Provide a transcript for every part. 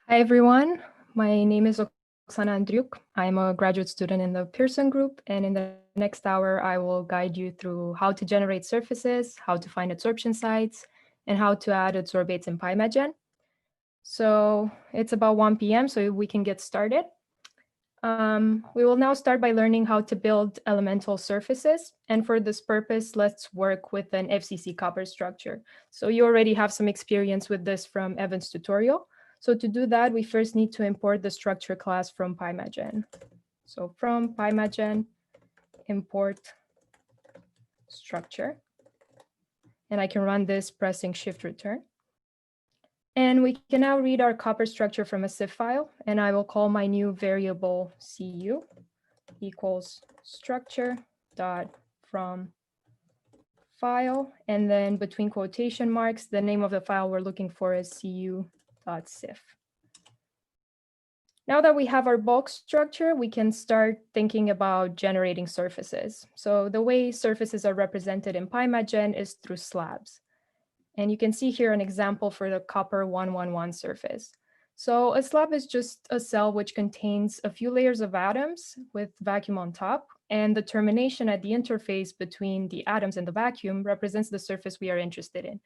Hi, everyone. My name is Oxana Andriuc. I'm a graduate student in the Pearson Group, and in the next hour, I will guide you through how to generate surfaces, how to find adsorption sites, and how to add adsorbates in PyMagen. So it's about 1 p.m., so we can get started. We will now start by learning how to build elemental surfaces. And for this purpose, let's work with an FCC copper structure. So you already have some experience with this from Evan's tutorial. So to do that, we first need to import the structure class from PyMagen. So from PyMagen, import structure. And I can run this pressing Shift Return. And we can now read our copper structure from a CIF file. And I will call my new variable CU equals structure dot from file, and then between quotation marks, the name of the file we're looking for is cu.cif. Now that we have our bulk structure, we can start thinking about generating surfaces. So the way surfaces are represented in PyMagen is through slabs. And you can see here an example for the copper 111 surface. So a slab is just a cell which contains a few layers of atoms with vacuum on top, and the termination at the interface between the atoms and the vacuum represents the surface we are interested in.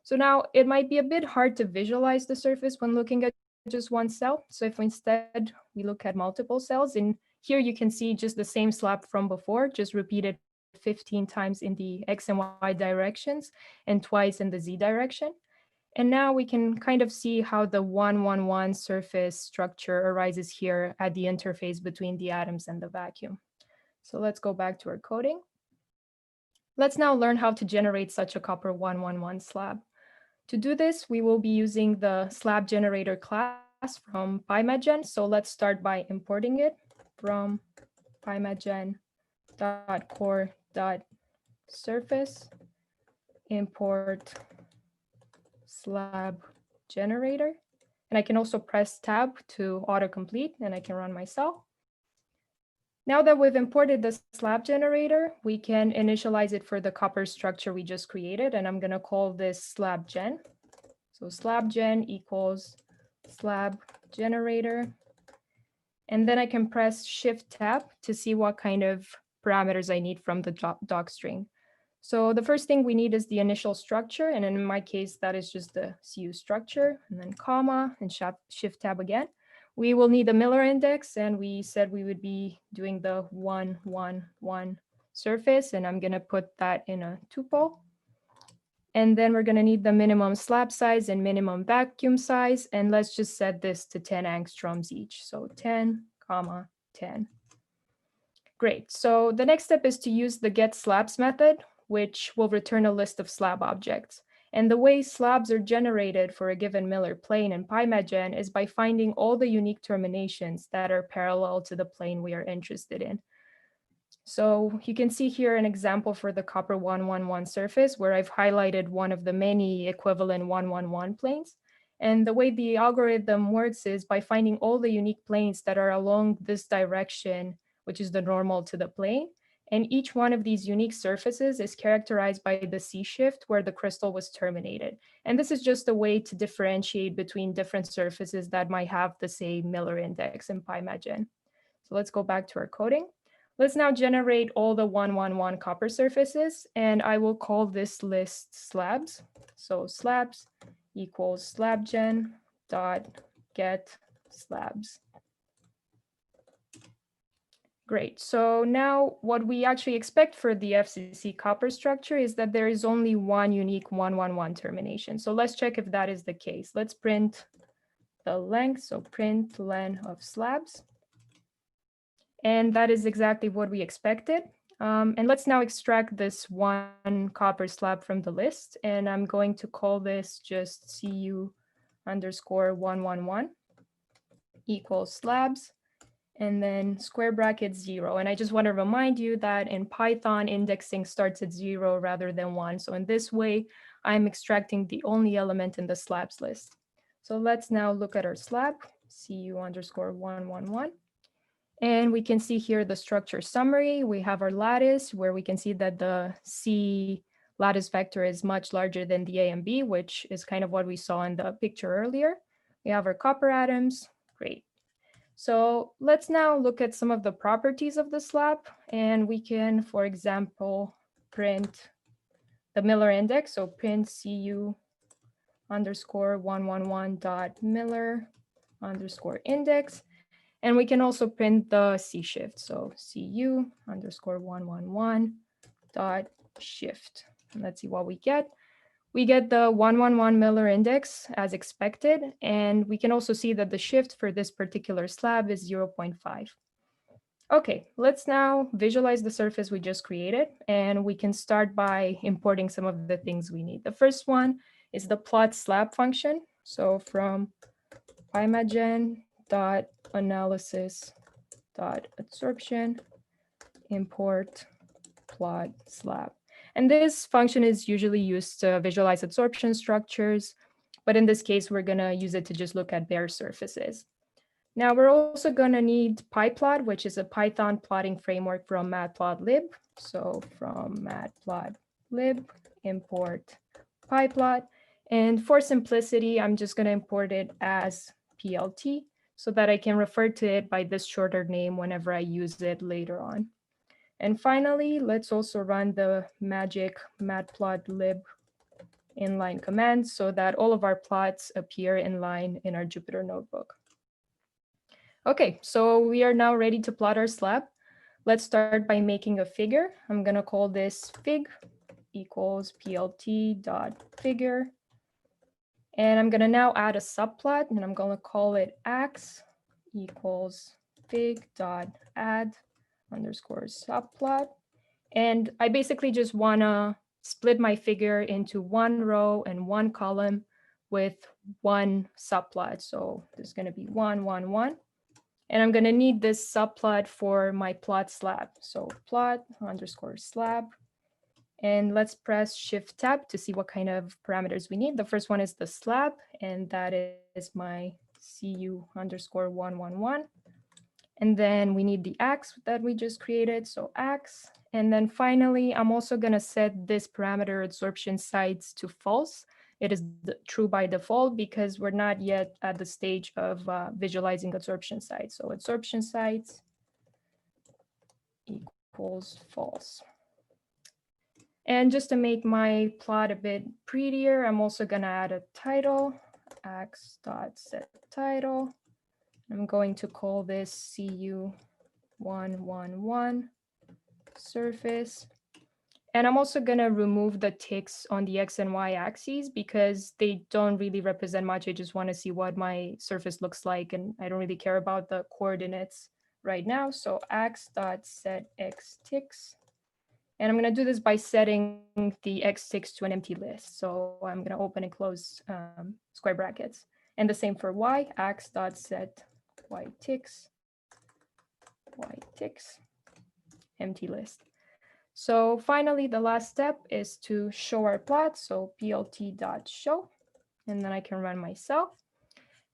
So now it might be a bit hard to visualize the surface when looking at just one cell. So if instead we look at multiple cells, and here you can see just the same slab from before, just repeated 15 times in the X and Y directions and twice in the Z direction. And now we can kind of see how the 111 surface structure arises here at the interface between the atoms and the vacuum. So let's go back to our coding. Let's now learn how to generate such a copper 111 slab. To do this, we will be using the slab generator class from PyMagen. So let's start by importing it from pymagen.core.surface import slab generator. And I can also press tab to autocomplete, and I can run my cell. Now that we've imported the slab generator, we can initialize it for the copper structure we just created, and I'm going to call this slab gen. So slab gen equals slab generator. And then I can press Shift tab to see what kind of parameters I need from the doc string. So the first thing we need is the initial structure. And in my case, that is just the CU structure, and then comma and Shift tab again. We will need the Miller index, and we said we would be doing the 1, 1, 1 surface, and I'm going to put that in a tuple. And then we're going to need the minimum slab size and minimum vacuum size, and let's just set this to 10 angstroms each. So 10, comma, 10. Great. So the next step is to use the getSlabs method, which will return a list of slab objects. And the way slabs are generated for a given Miller plane in PyMagen is by finding all the unique terminations that are parallel to the plane we are interested in. So you can see here an example for the copper 111 surface where I've highlighted one of the many equivalent 111 planes. And the way the algorithm works is by finding all the unique planes that are along this direction, which is the normal to the plane. And each one of these unique surfaces is characterized by the C shift where the crystal was terminated. And this is just a way to differentiate between different surfaces that might have the same Miller index in PyMagen. So let's go back to our coding. Let's now generate all the 111 copper surfaces, and I will call this list slabs. So slabs equals slabgen dot get slabs. Great. So now what we actually expect for the FCC copper structure is that there is only one unique 111 termination. So let's check if that is the case. Let's print the length. So print len of slabs. And that is exactly what we expected. And let's now extract this one copper slab from the list. And I'm going to call this just cu underscore 111 equals slabs, and then square bracket 0. And I just want to remind you that in Python, indexing starts at 0 rather than 1. So in this way, I'm extracting the only element in the slabs list. So let's now look at our slab, cu underscore 111. And we can see here the structure summary. We have our lattice where we can see that the C lattice vector is much larger than the A and B, which is kind of what we saw in the picture earlier. We have our copper atoms. Great. So let's now look at some of the properties of the slab, and we can, for example, print the Miller index. So print cu underscore 111 dot Miller underscore index. And we can also print the C shift. So cu underscore 111 dot shift. And let's see what we get. We get the 111 Miller index as expected, and we can also see that the shift for this particular slab is 0.5. Okay, let's now visualize the surface we just created, and we can start by importing some of the things we need. The first one is the plot slab function. So from imagen.analysis.adsorption import plot slab. And this function is usually used to visualize adsorption structures, but in this case, we're going to use it to just look at bare surfaces. Now, we're also going to need PyPlot, which is a Python plotting framework from matplotlib. So from matplotlib, import PyPlot. And for simplicity, I'm just going to import it as PLT so that I can refer to it by this shorter name whenever I use it later on. And finally, let's also run the magic matplotlib inline command so that all of our plots appear in line in our Jupyter notebook. Okay, so we are now ready to plot our slab. Let's start by making a figure. I'm going to call this fig equals plt.figure. And I'm going to now add a subplot, and I'm going to call it ax equals fig.add underscore subplot. And I basically just want to split my figure into one row and one column with one subplot. So there's going to be 1, 1, 1. And I'm going to need this subplot for my plot slab. So plot underscore slab. And let's press Shift Tab to see what kind of parameters we need. The first one is the slab, and that is my cu underscore 111. And then we need the ax that we just created, so ax. And then finally, I'm also going to set this parameter adsorption sites to false. It is true by default because we're not yet at the stage of visualizing adsorption sites. So adsorption sites equals false. And just to make my plot a bit prettier, I'm also going to add a title, ax.setTitle. I'm going to call this cu111 surface. And I'm also going to remove the ticks on the X and Y axes because they don't really represent much. I just want to see what my surface looks like, and I don't really care about the coordinates right now. So ax.setXticks. And I'm going to do this by setting the X ticks to an empty list. So I'm going to open and close square brackets. And the same for Y, ax.set Y ticks, empty list. So finally, the last step is to show our plot. So plt.show, and then I can run my cell.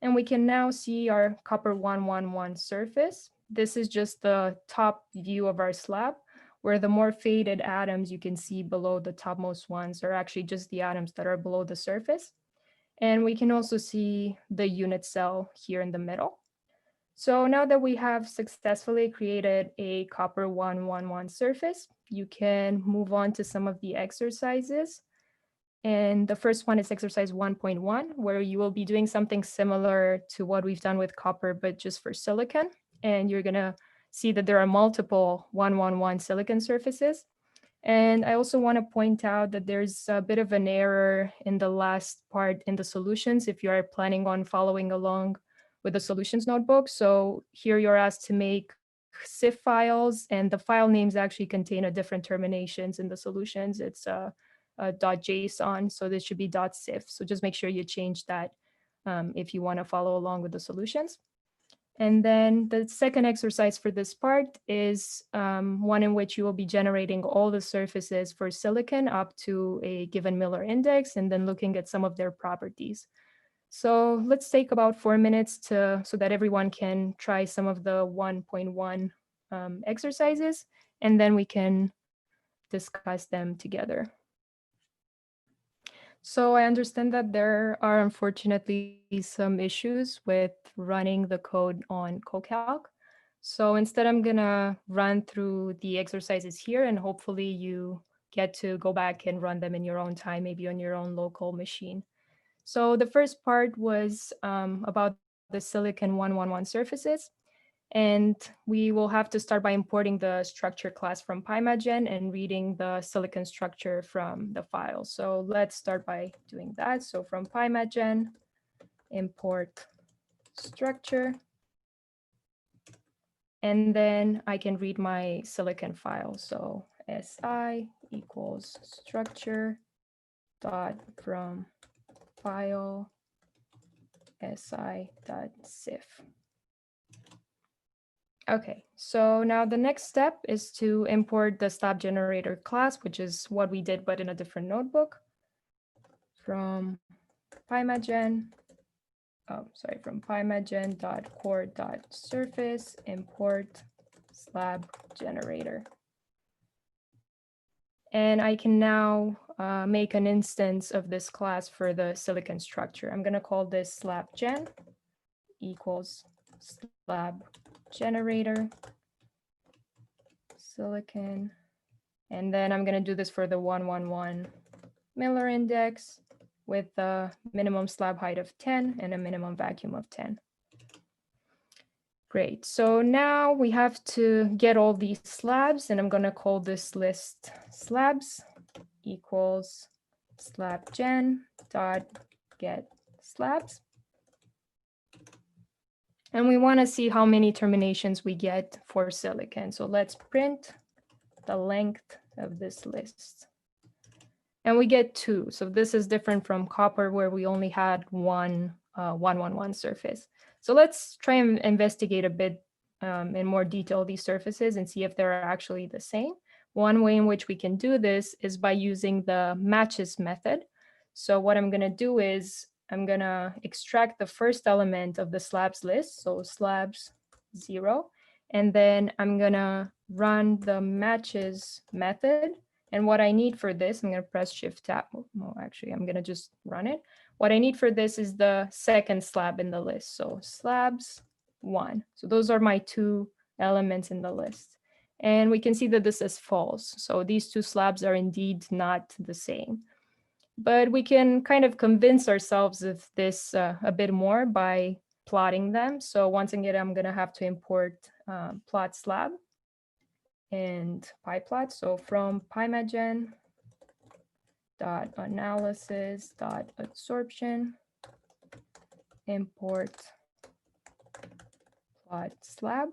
And we can now see our copper 111 surface. This is just the top view of our slab, where the more faded atoms you can see below the topmost ones are actually just the atoms that are below the surface. And we can also see the unit cell here in the middle. So now that we have successfully created a copper 111 surface, you can move on to some of the exercises. And the first one is exercise 1.1, where you will be doing something similar to what we've done with copper, but just for silicon. And you're going to see that there are multiple 111 silicon surfaces. And I also want to point out that there's a bit of an error in the last part in the solutions if you are planning on following along with the solutions notebook. So here you're asked to make CIF files, and the file names actually contain a different terminations in the solutions. It's a .json, so this should be .cif. So just make sure you change that if you want to follow along with the solutions. And then the second exercise for this part is one in which you will be generating all the surfaces for silicon up to a given Miller index, and then looking at some of their properties. So let's take about 4 minutes so that everyone can try some of the 1.1 exercises, and then we can discuss them together. So I understand that there are unfortunately some issues with running the code on CoCalc. So instead, I'm gonna run through the exercises here, and hopefully you get to go back and run them in your own time, maybe on your own local machine. So the first part was about the silicon 111 surfaces. And we will have to start by importing the structure class from PyMagen and reading the silicon structure from the file. So let's start by doing that. So from PyMagen, import structure. And then I can read my silicon file. So si equals structure dot from file si.sif. Okay, so now the next step is to import the slab generator class, which is what we did, but in a different notebook. From PyMagen, from pymagen.core.surface, import slab generator. And I can now make an instance of this class for the silicon structure. I'm gonna call this slab gen equals slab generator silicon. And then I'm going to do this for the 111 Miller index with a minimum slab height of 10 and a minimum vacuum of 10. Great. So now we have to get all these slabs, and I'm going to call this list slabs equals slabgen dot get slabs. And we want to see how many terminations we get for silicon. So let's print the length of this list. And we get 2. So this is different from copper, where we only had one 111 surface. So let's try and investigate a bit in more detail these surfaces and see if they're actually the same. One way in which we can do this is by using the matches method. So what I'm going to do is I'm going to extract the first element of the slabs list, so slabs 0, and then I'm going to run the matches method. And what I need for this, I'm going to press Shift Tab. Well, actually, I'm going to just run it. What I need for this is the second slab in the list. So slabs 1. So those are my 2 elements in the list. And we can see that this is false. So these 2 slabs are indeed not the same. But we can kind of convince ourselves of this a bit more by plotting them. So once again, I'm going to have to import plot slab and pyplot. So from pymagen dot analysis dot adsorption, import plot slab,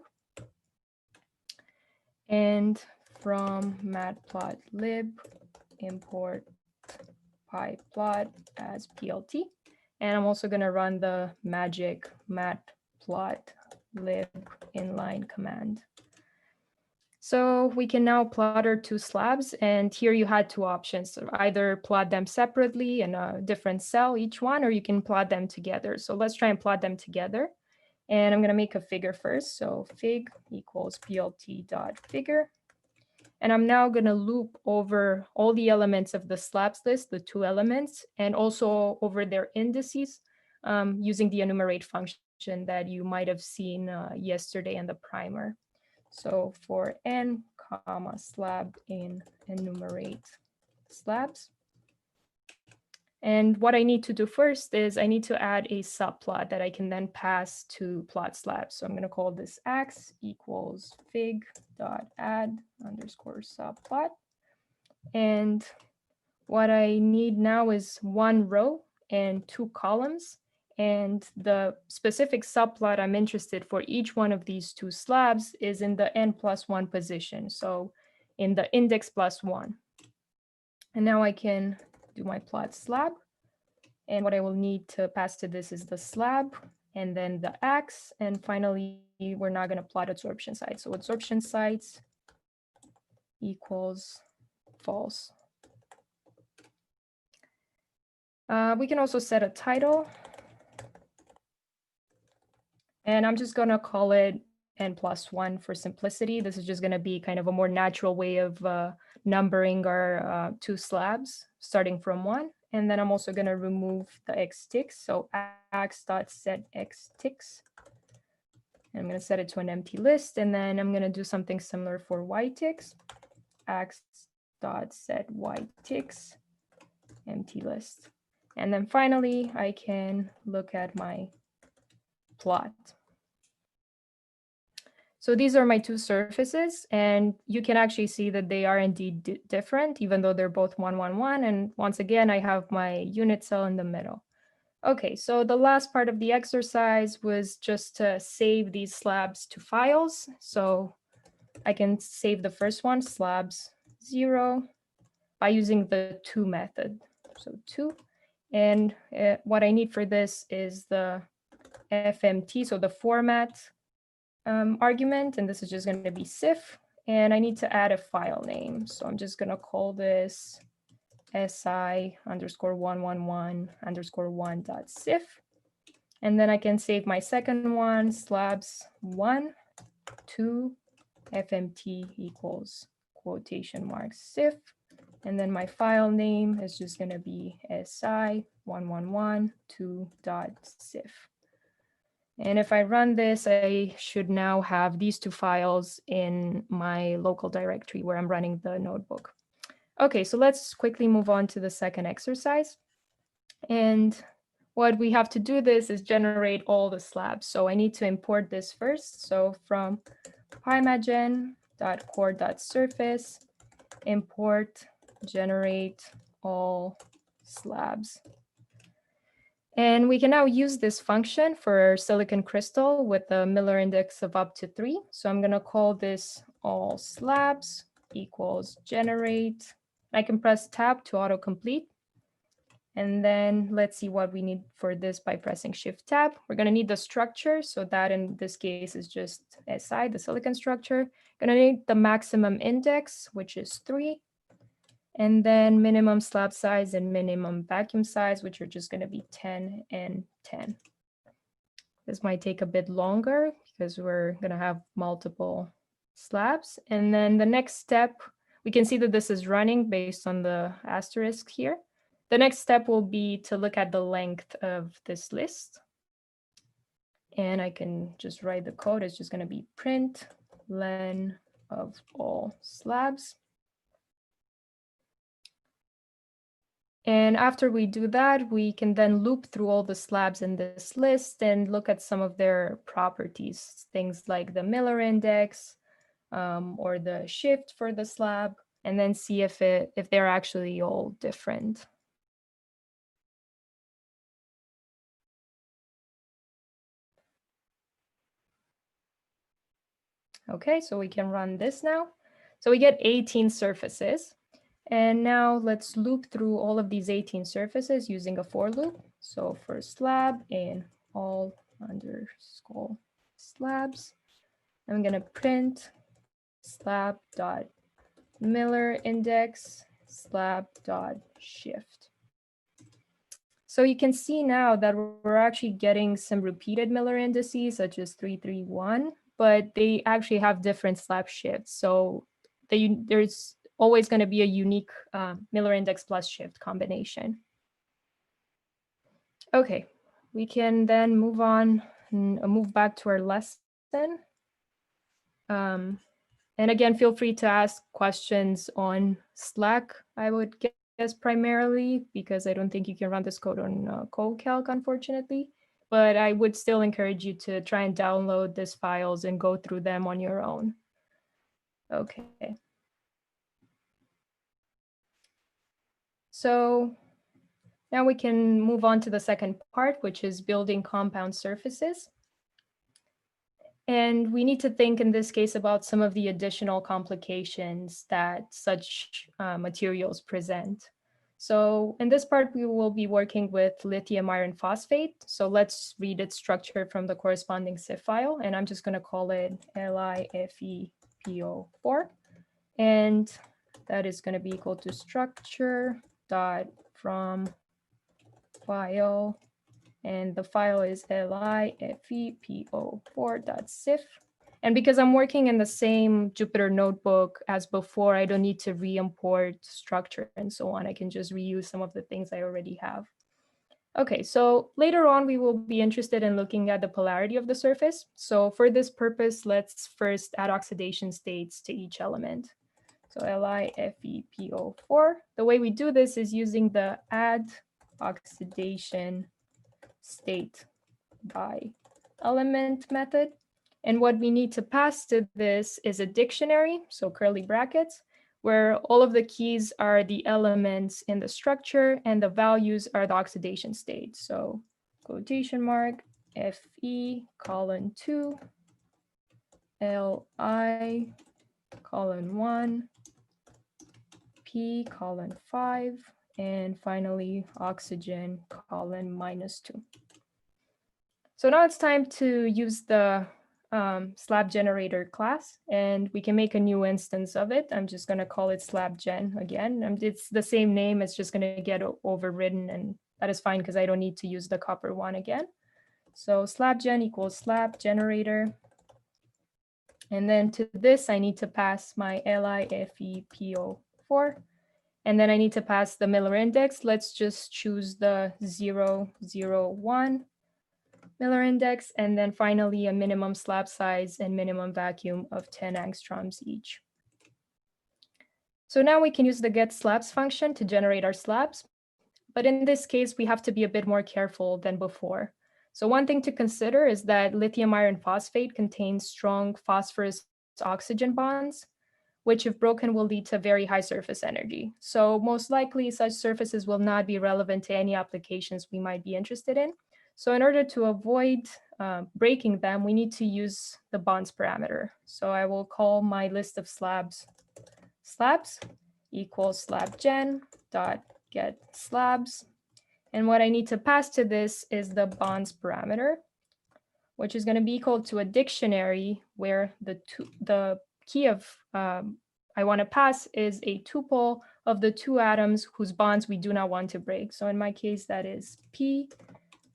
and from matplotlib, import pyplot as plt. And I'm also going to run the magic matplotlib inline command. So we can now plot our 2 slabs, and here you had 2 options. So either plot them separately in a different cell, each one, or you can plot them together. So let's try and plot them together. And I'm going to make a figure first. So fig equals plt.figure. And I'm now going to loop over all the elements of the slabs list, the 2 elements, and also over their indices using the enumerate function that you might have seen yesterday in the primer. So for n comma slab in enumerate slabs. And what I need to do first is I need to add a subplot that I can then pass to plot slabs. So I'm going to call this x equals fig dot add underscore subplot. And what I need now is 1 row and 2 columns. And the specific subplot I'm interested for each one of these 2 slabs is in the n+1 position. So in the index +1. And now I can do my plot slab. And what I will need to pass to this is the slab and then the x. And finally, we're now going to plot adsorption sites. So adsorption sites equals false. We can also set a title. And I'm just going to call it n+1 for simplicity. This is just going to be kind of a more natural way of numbering our 2 slabs, starting from 1. And then I'm also going to remove the xticks. So ax.setxticks. I'm going to set it to an empty list. And then I'm going to do something similar for yticks. ax.set_yticks, empty list. And then finally, I can look at my plot. So these are my two surfaces, and you can actually see that they are indeed different, even though they're both 1, 1, 1. And once again, I have my unit cell in the middle. Okay, so the last part of the exercise was just to save these slabs to files. So I can save the first one, slabs 0, by using the to method. So to, and what I need for this is the fmt, so the format argument, and this is just going to be sif, and I need to add a file name. So I'm just going to call this si_111_1.sif, and then I can save my second one, slabs1 to fmt equals quotation marks sif, and then my file name is just going to be si111.2.sif. And if I run this, I should now have these two files in my local directory where I'm running the notebook. Okay, so let's quickly move on to the second exercise. And what we have to do this is generate all the slabs. So I need to import this first. So from pymagen.core.surface, import generate all slabs. And we can now use this function for silicon crystal with a Miller index of up to 3. So I'm going to call this all slabs equals generate. I can press tab to autocomplete. And then let's see what we need for this by pressing shift tab. We're going to need the structure. So that in this case is just Si, the silicon structure. Going to need the maximum index, which is 3. And then minimum slab size and minimum vacuum size, which are just going to be 10 and 10. This might take a bit longer because we're going to have multiple slabs. And then the next step, we can see that this is running based on the asterisk here. The next step will be to look at the length of this list. And I can just write the code. It's just going to be print len of all slabs. And after we do that, we can then loop through all the slabs in this list and look at some of their properties, things like the Miller index or the shift for the slab, and then see if they're actually all different. Okay, so we can run this now. So we get 18 surfaces. And now let's loop through all of these 18 surfaces using a for loop. So for slab in all underscore slabs, I'm going to print slab dot Miller index slab dot shift. So you can see now that we're actually getting some repeated Miller indices such as 331, but they actually have different slab shifts. So there's always going to be a unique Miller index plus shift combination. Okay, we can then move on and move back to our lesson. And again, feel free to ask questions on Slack, I would guess primarily, because I don't think you can run this code on CodeCalc, unfortunately. But I would still encourage you to try and download these files and go through them on your own. Okay. So now we can move on to the second part, which is building compound surfaces. And we need to think in this case about some of the additional complications that such materials present. So in this part, we will be working with lithium iron phosphate. So let's read its structure from the corresponding CIF file. And I'm just going to call it LiFePO4. And that is going to be equal to structure dot from file, and the file is lifepo4.sif, And because I'm working in the same Jupyter notebook as before, I don't need to re-import structure and so on. I can just reuse some of the things I already have. Okay, so later on, we will be interested in looking at the polarity of the surface. So for this purpose, let's first add oxidation states to each element. So LiFePO4. The way we do this is using the add oxidation state by element method. And what we need to pass to this is a dictionary, so curly brackets, where all of the keys are the elements in the structure and the values are the oxidation state. So quotation mark, Fe colon 2, Li colon 1, P colon 5, and finally oxygen colon -2. So now it's time to use the slab generator class, and we can make a new instance of it. I'm just going to call it slab gen again. It's the same name. It's just going to get overridden, and that is fine because I don't need to use the copper one again. So slab gen equals slab generator. And then to this, I need to pass my LiFePO4. And then I need to pass the Miller index. Let's just choose the 001 Miller index, and then finally a minimum slab size and minimum vacuum of 10 angstroms each. So now we can use the get slabs function to generate our slabs. But in this case, we have to be a bit more careful than before. So one thing to consider is that lithium iron phosphate contains strong phosphorus oxygen bonds, which if broken will lead to very high surface energy. So most likely such surfaces will not be relevant to any applications we might be interested in. So in order to avoid breaking them, we need to use the bonds parameter. So I will call my list of slabs equals slab gen dot get slabs. And what I need to pass to this is the bonds parameter, which is going to be equal to a dictionary where the key of I want to pass is a tuple of the two atoms whose bonds we do not want to break. So in my case, that is P,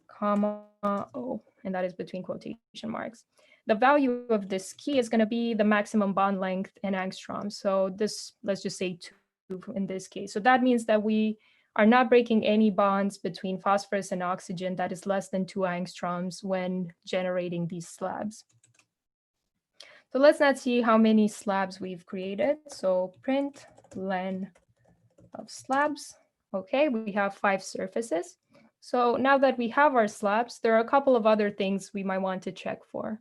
comma, O, and that is between quotation marks. The value of this key is going to be the maximum bond length in angstroms. So this, let's just say 2 in this case. So that means that we are not breaking any bonds between phosphorus and oxygen that is less than 2 angstroms when generating these slabs. So let's not see how many slabs we've created. So print len of slabs. Okay, we have 5 surfaces. So now that we have our slabs, there are a couple of other things we might want to check for.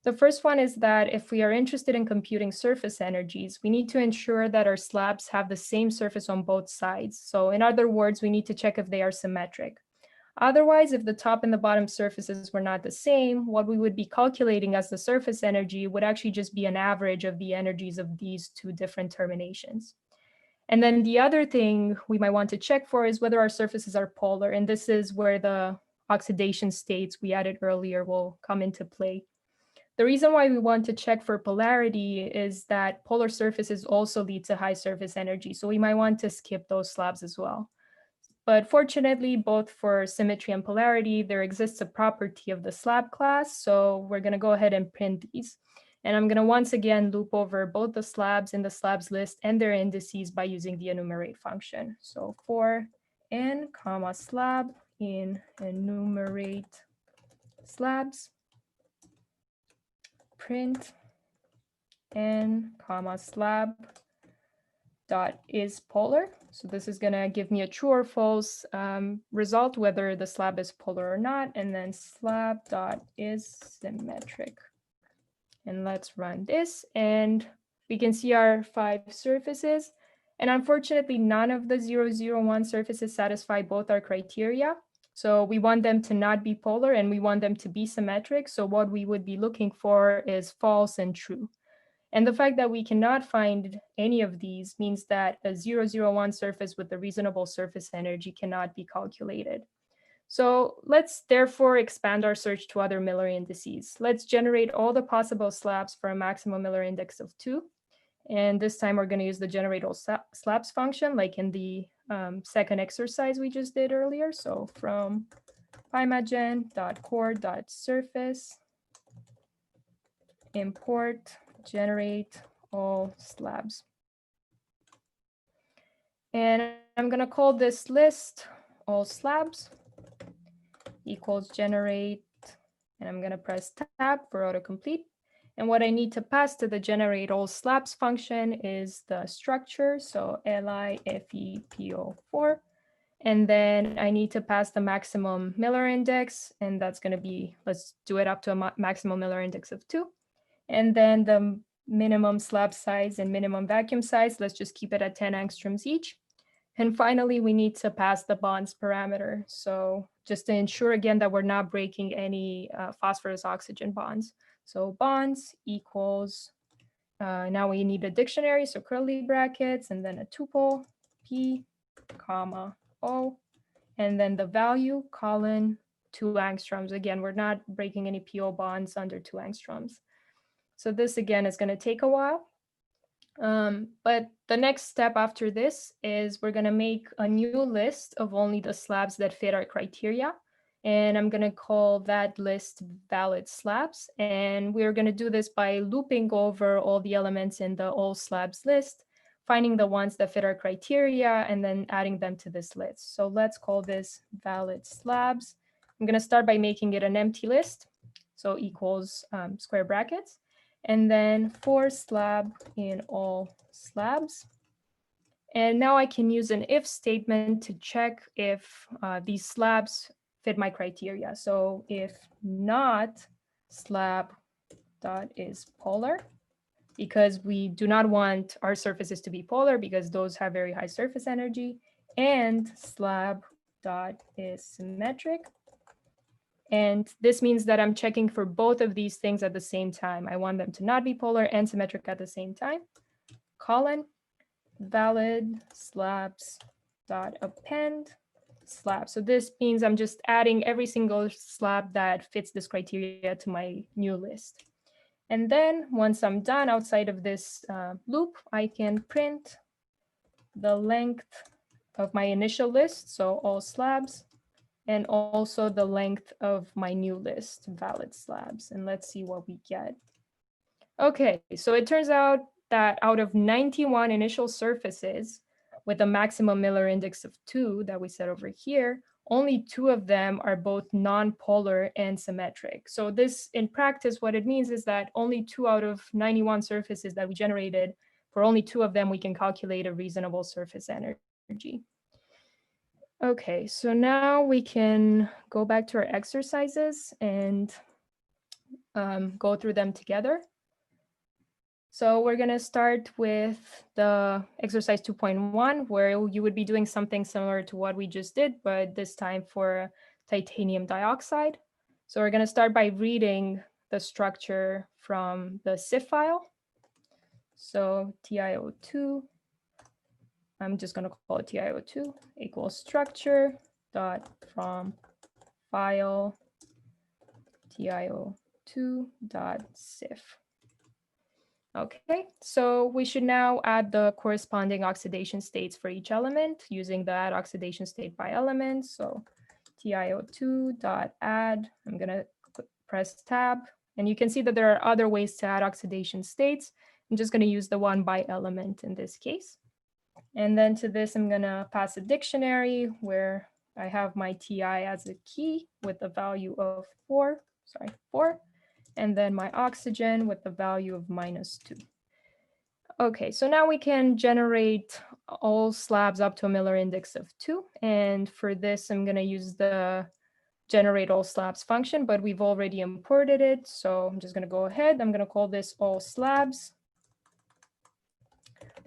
The first one is that if we are interested in computing surface energies, we need to ensure that our slabs have the same surface on both sides. So in other words, we need to check if they are symmetric. Otherwise, if the top and the bottom surfaces were not the same, what we would be calculating as the surface energy would actually just be an average of the energies of these two different terminations. And then the other thing we might want to check for is whether our surfaces are polar. And this is where the oxidation states we added earlier will come into play. The reason why we want to check for polarity is that polar surfaces also lead to high surface energy. So we might want to skip those slabs as well. But fortunately, both for symmetry and polarity, there exists a property of the slab class. So we're going to go ahead and print these. And I'm going to once again loop over both the slabs in the slabs list and their indices by using the enumerate function. So for n, comma, slab in enumerate slabs, print n, comma, slab dot is polar. So this is going to give me a true or false result, whether the slab is polar or not, and then slab dot is symmetric. And let's run this, and we can see our 5 surfaces. And unfortunately, none of the 001 surfaces satisfy both our criteria. So we want them to not be polar, and we want them to be symmetric. So what we would be looking for is false and true. And the fact that we cannot find any of these means that a 001 surface with a reasonable surface energy cannot be calculated. So let's therefore expand our search to other Miller indices. Let's generate all the possible slabs for a maximum Miller index of 2. And this time we're going to use the generate all slabs function, like in the second exercise we just did earlier. So from pymagen.core.surface import generate all slabs. And I'm going to call this list all slabs equals generate, and I'm going to press tab for autocomplete. And what I need to pass to the generate all slabs function is the structure, so LIFEPO4. And then I need to pass the maximum Miller index, and that's going to be, let's do it up to a maximum Miller index of 2. And then the minimum slab size and minimum vacuum size, let's just keep it at 10 angstroms each. And finally, we need to pass the bonds parameter. So just to ensure again that we're not breaking any phosphorus oxygen bonds. So bonds equals, now we need a dictionary, so curly brackets, and then a tuple, P, comma, O, and then the value, colon, 2 angstroms. Again, we're not breaking any PO bonds under 2 angstroms. So this again is going to take a while. But the next step after this is we're going to make a new list of only the slabs that fit our criteria. And I'm going to call that list valid slabs. And we're going to do this by looping over all the elements in the all slabs list, finding the ones that fit our criteria, and then adding them to this list. So let's call this valid slabs. I'm going to start by making it an empty list. So equals square brackets. And then for slab in all slabs. And now I can use an if statement to check if these slabs fit my criteria. So if not, slab dot is polar, because we do not want our surfaces to be polar because those have very high surface energy, and slab dot is symmetric. And this means that I'm checking for both of these things at the same time. I want them to not be polar and symmetric at the same time. Colon, valid slabs dot append slab. So this means I'm just adding every single slab that fits this criteria to my new list. And then once I'm done outside of this loop, I can print the length of my initial list, so all slabs, and also the length of my new list, valid slabs. And let's see what we get. Okay, so it turns out that out of 91 initial surfaces with a maximum Miller index of 2 that we set over here, only 2 of them are both non-polar and symmetric. So this, in practice, what it means is that only 2 out of 91 surfaces that we generated, for only 2 of them, we can calculate a reasonable surface energy. Okay, so now we can go back to our exercises and go through them together. So we're going to start with the exercise 2.1, where you would be doing something similar to what we just did, but this time for titanium dioxide. So we're going to start by reading the structure from the CIF file. So TiO2. I'm just going to call it TiO2 equals structure dot from file TiO2 dot CIF. Okay, so we should now add the corresponding oxidation states for each element using the add oxidation state by element. So TiO2 dot add. I'm going to press tab, and you can see that there are other ways to add oxidation states. I'm just going to use the one by element in this case. And then to this, I'm going to pass a dictionary where I have my Ti as a key with the value of 4, and then my oxygen with the value of -2. Okay, so now we can generate all slabs up to a Miller index of 2. And for this, I'm going to use the generate all slabs function, but we've already imported it. So I'm just going to go ahead. I'm going to call this all slabs.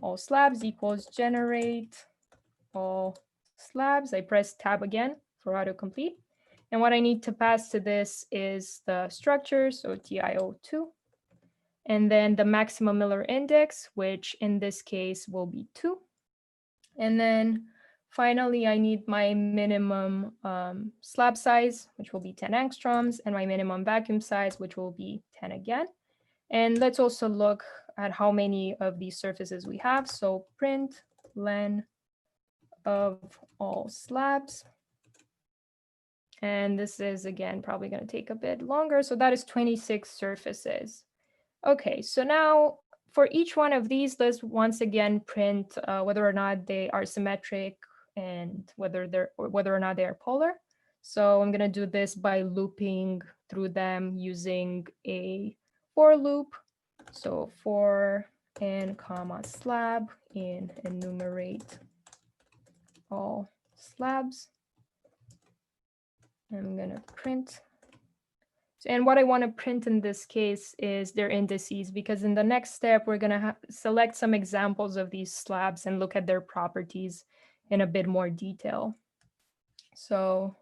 All slabs equals generate all slabs. I press tab again for autocomplete. And what I need to pass to this is the structure, so TiO2, and then the maximum Miller index, which in this case will be 2. And then finally, I need my minimum slab size, which will be 10 angstroms, and my minimum vacuum size, which will be 10 again. And let's also look at how many of these surfaces we have. So print len of all slabs. And this is, again, probably going to take a bit longer. So that is 26 surfaces. Okay, so now for each one of these, let's once again print whether or not they are symmetric and whether or not they are polar. So I'm going to do this by looping through them using a for loop. So for n comma slab in enumerate all slabs. I'm going to print. And what I want to print in this case is their indices, because in the next step, we're going to select some examples of these slabs and look at their properties in a bit more detail. So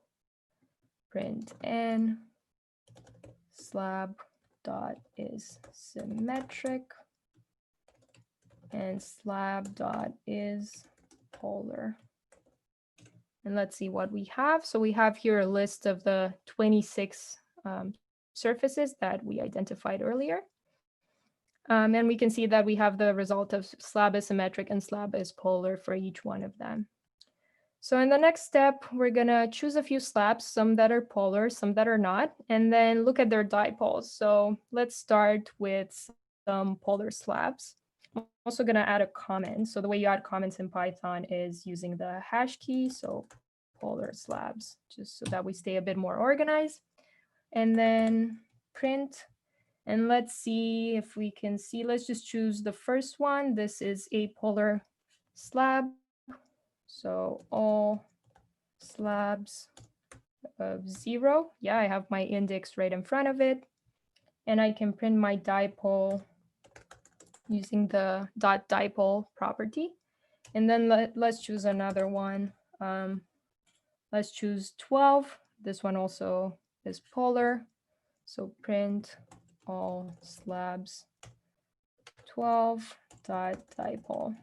print n slab dot is symmetric and slab dot is polar. And let's see what we have. So we have here a list of the 26 surfaces that we identified earlier. And we can see that we have the result of slab is symmetric and slab is polar for each one of them. So in the next step, we're gonna choose a few slabs, some that are polar, some that are not, and then look at their dipoles. So let's start with some polar slabs. I'm also gonna add a comment. So the way you add comments in Python is using the hash key, so polar slabs, just so that we stay a bit more organized. And then print. And let's see if we can see, let's just choose the first one. This is a polar slab. So all slabs of 0. Yeah, I have my index right in front of it. And I can print my dipole using the dot dipole property. And then let's choose another one. Let's choose 12. This one also is polar. So print all slabs 12 dot dipole.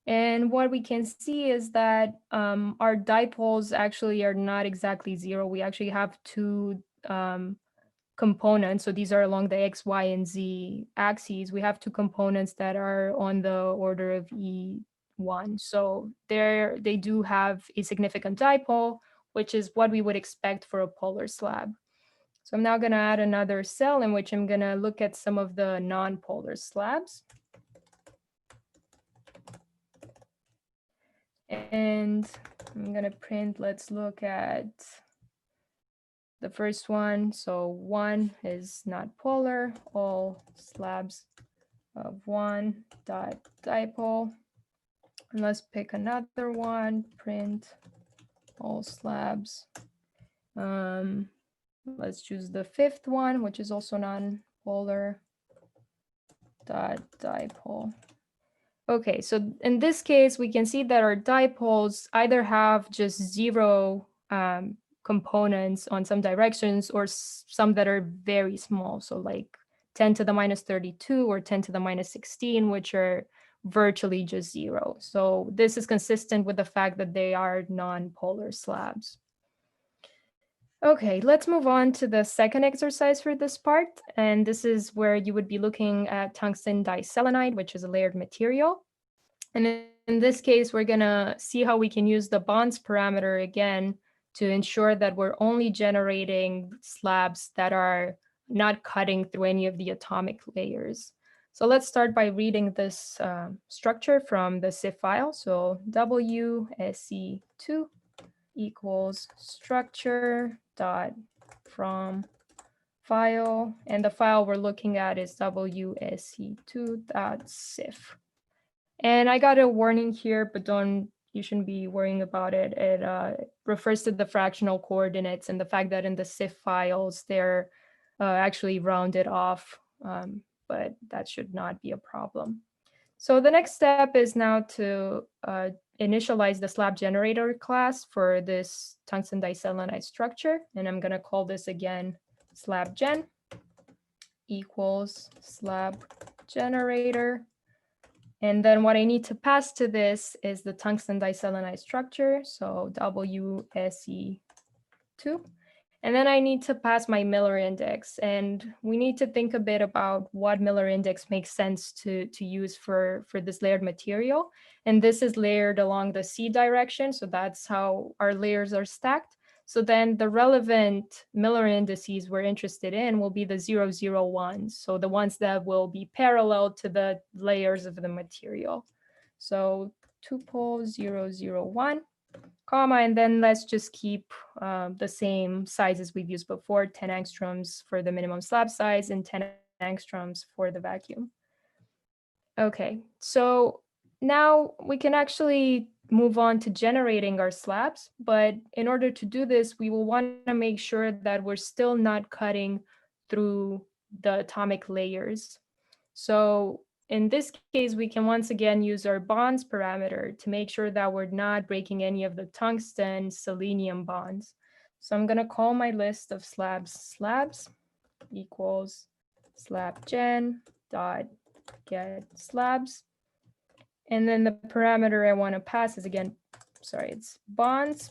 And what we can see is that our dipoles actually are not exactly 0. We actually have two components. So these are along the X, Y, and Z axes. We have two components that are on the order of E1. So they do have a significant dipole, which is what we would expect for a polar slab. So I'm now going to add another cell in which I'm going to look at some of the non-polar slabs. And I'm going to print, let's look at the first one. So 1 is not polar, all slabs of 1 dot dipole. And let's pick another one, print all slabs. Let's choose the fifth one, which is also non-polar dot dipole. Okay, so in this case, we can see that our dipoles either have just 0 components on some directions or some that are very small. So like 10 to the minus 32 or 10 to the minus 16, which are virtually just 0. So this is consistent with the fact that they are non-polar slabs. Okay, let's move on to the second exercise for this part. And this is where you would be looking at tungsten diselenide, which is a layered material. And in this case, we're gonna see how we can use the bonds parameter again to ensure that we're only generating slabs that are not cutting through any of the atomic layers. So let's start by reading this structure from the CIF file. So WSE2 equals structure dot from file, and the file we're looking at is WSE2.cif. And I got a warning here, but you shouldn't be worrying about it. It refers to the fractional coordinates and the fact that in the CIF files, they're actually rounded off, but that should not be a problem. So the next step is now to initialize the slab generator class for this tungsten diselenide structure. And I'm going to call this again slab gen equals slab generator. And then what I need to pass to this is the tungsten diselenide structure, so WSE2. And then I need to pass my Miller index. And we need to think a bit about what Miller index makes sense to use for this layered material. And this is layered along the C direction. So that's how our layers are stacked. So then the relevant Miller indices we're interested in will be the 001s, so the ones that will be parallel to the layers of the material. So tuple 001, comma, and then let's just keep the same sizes we've used before, 10 angstroms for the minimum slab size and 10 angstroms for the vacuum. Okay, so now we can actually move on to generating our slabs, but in order to do this, we will want to make sure that we're still not cutting through the atomic layers. So in this case, we can once again use our bonds parameter to make sure that we're not breaking any of the tungsten selenium bonds. So I'm going to call my list of slabs equals slab gen dot get slabs. And then the parameter I want to pass is again, it's bonds.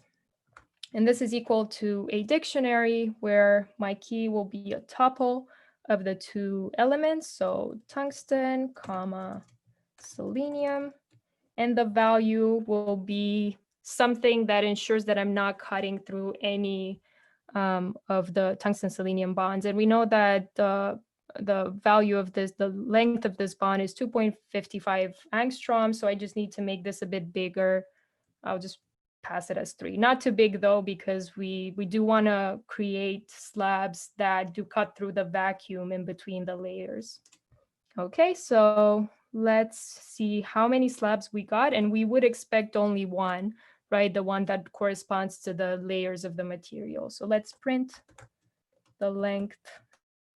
And this is equal to a dictionary where my key will be a tuple of the two elements. So tungsten, comma, selenium. And the value will be something that ensures that I'm not cutting through any of the tungsten selenium bonds. And we know that the value of this, the length of this bond is 2.55 angstroms. So I just need to make this a bit bigger. I'll just pass it as 3. Not too big though, because we do want to create slabs that do cut through the vacuum in between the layers. Okay, so let's see how many slabs we got, and we would expect only one, right? The one that corresponds to the layers of the material. So let's print the length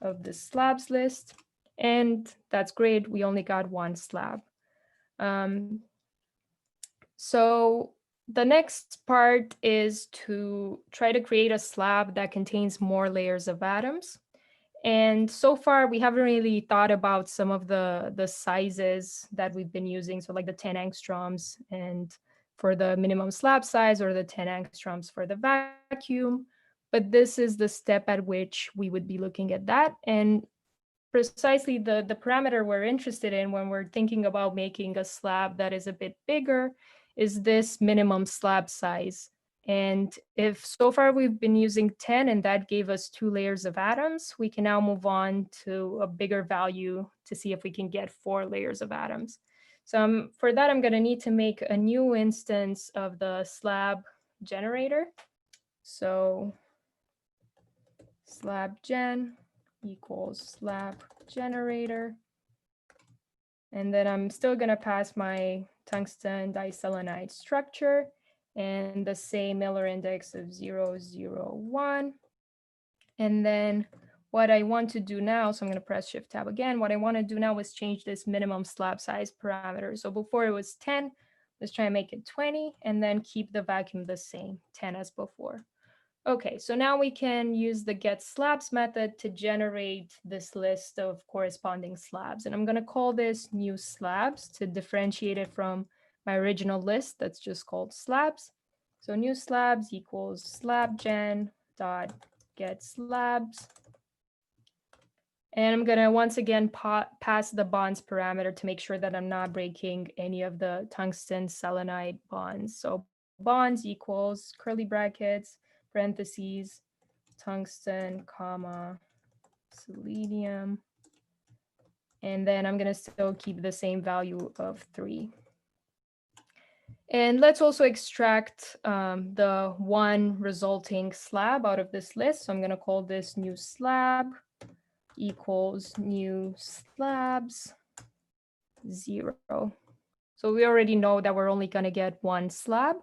of the slabs list, and that's great. We only got one slab. So the next part is to try to create a slab that contains more layers of atoms. And so far, we haven't really thought about some of the sizes that we've been using. So like the 10 angstroms and for the minimum slab size, or the 10 angstroms for the vacuum. But this is the step at which we would be looking at that. And precisely the parameter we're interested in when we're thinking about making a slab that is a bit bigger is this minimum slab size. And if so far we've been using 10 and that gave us 2 layers of atoms, we can now move on to a bigger value to see if we can get 4 layers of atoms. So for that, I'm going to need to make a new instance of the slab generator. So slab gen equals slab generator. And then I'm still going to pass my tungsten diselenide structure and the same Miller index of 001. And then what I want to do now, so I'm going to press Shift Tab again. What I want to do now is change this minimum slab size parameter. So before it was 10, let's try and make it 20 and then keep the vacuum the same, 10 as before. Okay, so now we can use the get slabs method to generate this list of corresponding slabs. And I'm going to call this new slabs to differentiate it from my original list that's just called slabs. So new slabs equals slab gen dot get slabs. And I'm going to once again pass the bonds parameter to make sure that I'm not breaking any of the tungsten selenide bonds. So bonds equals curly brackets, parentheses, tungsten, comma, selenium. And then I'm going to still keep the same value of 3. And let's also extract the one resulting slab out of this list. So I'm going to call this new slab equals new slabs 0. So we already know that we're only going to get one slab,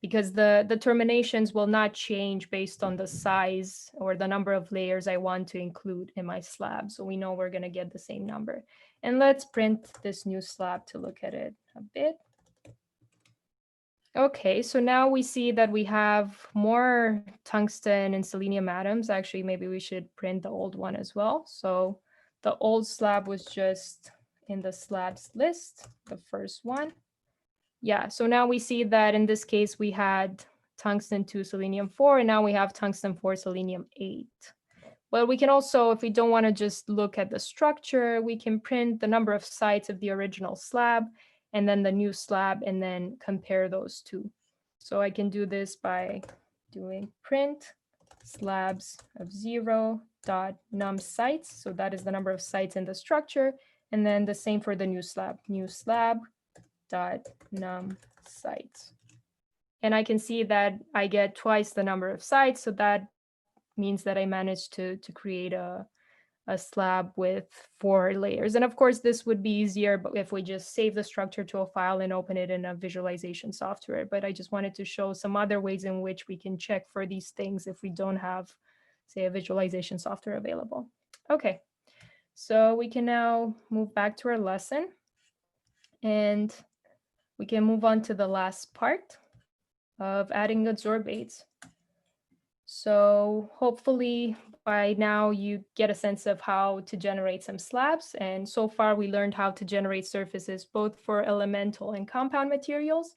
because the terminations will not change based on the size or the number of layers I want to include in my slab. So we know we're going to get the same number. And let's print this new slab to look at it a bit. Okay, so now we see that we have more tungsten and selenium atoms. Actually, maybe we should print the old one as well. So the old slab was just in the slabs list, the first one. Yeah, so now we see that in this case, we had tungsten 2, selenium 4, and now we have tungsten 4, selenium 8. Well, we can also, if we don't want to just look at the structure, we can print the number of sites of the original slab and then the new slab and then compare those two. So I can do this by doing print slabs of 0 dot num sites. So that is the number of sites in the structure. And then the same for the new slab dot num sites. And I can see that I get twice the number of sites. So that means that I managed to create a slab with 4 layers. And of course, this would be easier but if we just save the structure to a file and open it in a visualization software. But I just wanted to show some other ways in which we can check for these things if we don't have, say, a visualization software available. Okay, so we can now move back to our lesson. And we can move on to the last part of adding adsorbates. So hopefully by now you get a sense of how to generate some slabs. And so far we learned how to generate surfaces both for elemental and compound materials.